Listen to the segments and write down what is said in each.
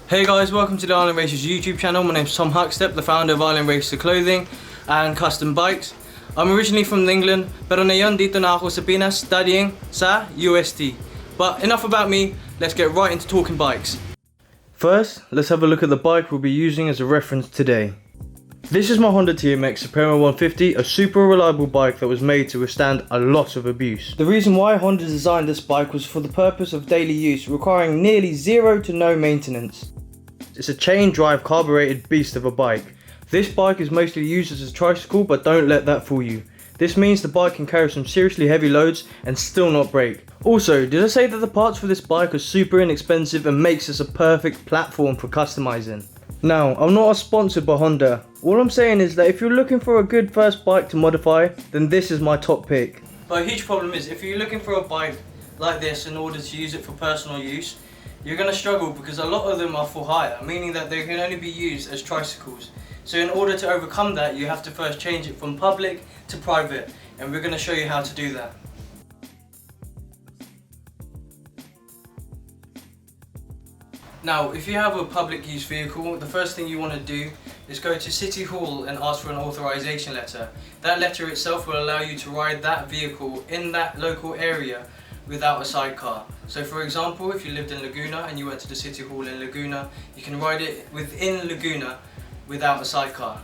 Hey guys, welcome to the Island Racers YouTube channel. My name is Tom Huckstep, the founder of Island Racer Clothing and Custom Bikes. I'm originally from England, pero ngayon dito na ako sa Pinas studying sa UST. But enough about me, let's get right into talking bikes. First, let's have a look at the bike we'll be using as a reference today. This is my Honda TMX Supremo 150, a super reliable bike that was made to withstand a lot of abuse. The reason why Honda designed this bike was for the purpose of daily use, requiring nearly zero to no maintenance. It's a chain drive carbureted beast of a bike. This bike is mostly used as a tricycle, but don't let that fool you. This means the bike can carry some seriously heavy loads and still not break. Also, did I say that the parts for this bike are super inexpensive and makes this a perfect platform for customizing? Now, I'm not sponsored by Honda. All I'm saying is that if you're looking for a good first bike to modify, then this is my top pick. But a huge problem is, if you're looking for a bike like this in order to use it for personal use, you're going to struggle because a lot of them are for hire, meaning that they can only be used as tricycles. So in order to overcome that, you have to first change it from public to private, and we're going to show you how to do that. Now, if you have a public use vehicle, the first thing you want to do is go to City Hall and ask for an authorization letter. That letter itself will allow you to ride that vehicle in that local area without a sidecar. So for example, if you lived in Laguna and you went to the City Hall in Laguna, you can ride it within Laguna without a sidecar.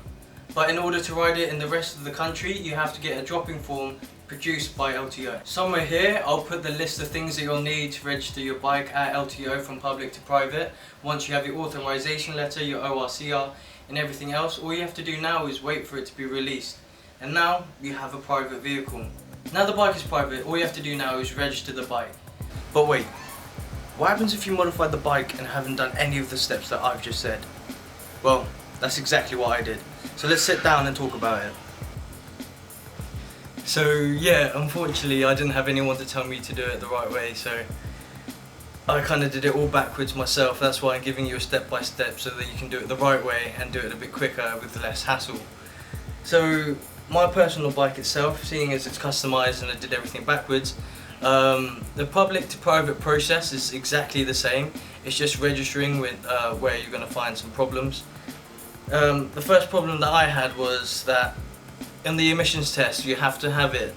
But in order to ride it in the rest of the country, you have to get a dropping form produced by LTO. Somewhere here, I'll put the list of things that you'll need to register your bike at LTO from public to private. Once you have your authorization letter, your ORCR and everything else, all you have to do now is wait for it to be released. And now you have a private vehicle. Now the bike is private, all you have to do now is register the bike. But wait, what happens if you modify the bike and haven't done any of the steps that I've just said? Well, that's exactly what I did. So let's sit down and talk about it. So yeah, unfortunately I didn't have anyone to tell me to do it the right way, so I kind of did it all backwards myself. That's why I'm giving you a step by step so that you can do it the right way and do it a bit quicker with less hassle. So my personal bike itself, seeing as it's customized and I did everything backwards, the public to private process is exactly the same. It's just registering with where you're going to find some problems. The first problem that I had was that in the emissions test you have to have it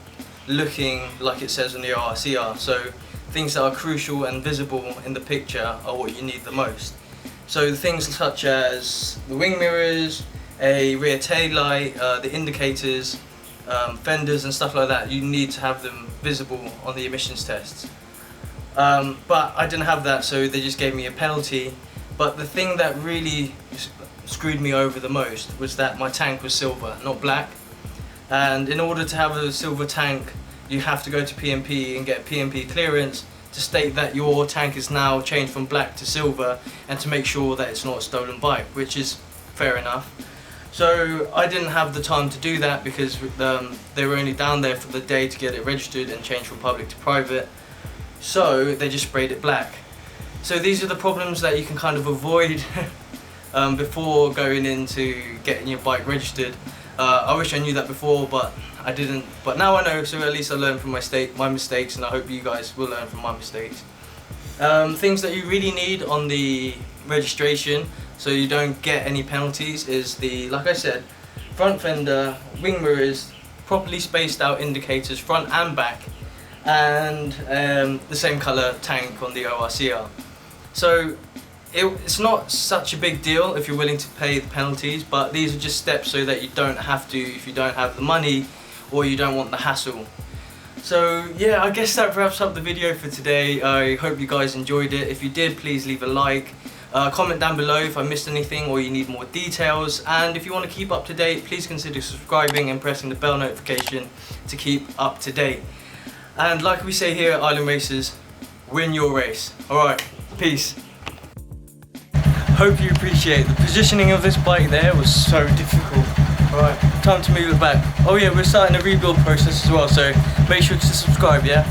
looking like it says on the ORCR, so things that are crucial and visible in the picture are what you need the most. So things such as the wing mirrors, a rear tail light, the indicators, fenders and stuff like that, you need to have them visible on the emissions tests. But I didn't have that, so they just gave me a penalty. But the thing that really screwed me over the most was that my tank was silver, not black. And in order to have a silver tank, you have to go to P&P and get P&P clearance to state that your tank is now changed from black to silver, and to make sure that it's not a stolen bike, which is fair enough. So I didn't have the time to do that because they were only down there for the day to get it registered and changed from public to private. So they just sprayed it black. So these are the problems that you can kind of avoid before going into getting your bike registered. I wish I knew that before, but I didn't. But now I know, so at least I learned from my mistakes, and I hope you guys will learn from my mistakes. Things that you really need on the registration, so you don't get any penalties, is the, like I said, front fender, wing mirrors, properly spaced out indicators front and back, and the same colour tank on the ORCR. So it's not such a big deal if you're willing to pay the penalties, but these are just steps so that you don't have to if you don't have the money or you don't want the hassle. So yeah, I guess that wraps up the video for today. I hope you guys enjoyed it. If you did, please leave a like. Comment down below if I missed anything or you need more details, and if you want to keep up to date, please consider subscribing and pressing the bell notification to keep up to date. And like we say here at Island Racers, win your race. Alright, peace. Hope you appreciate the positioning of this bike there was so difficult. Alright, time to move it back. Oh yeah, we're starting a rebuild process as well, so make sure to subscribe, yeah?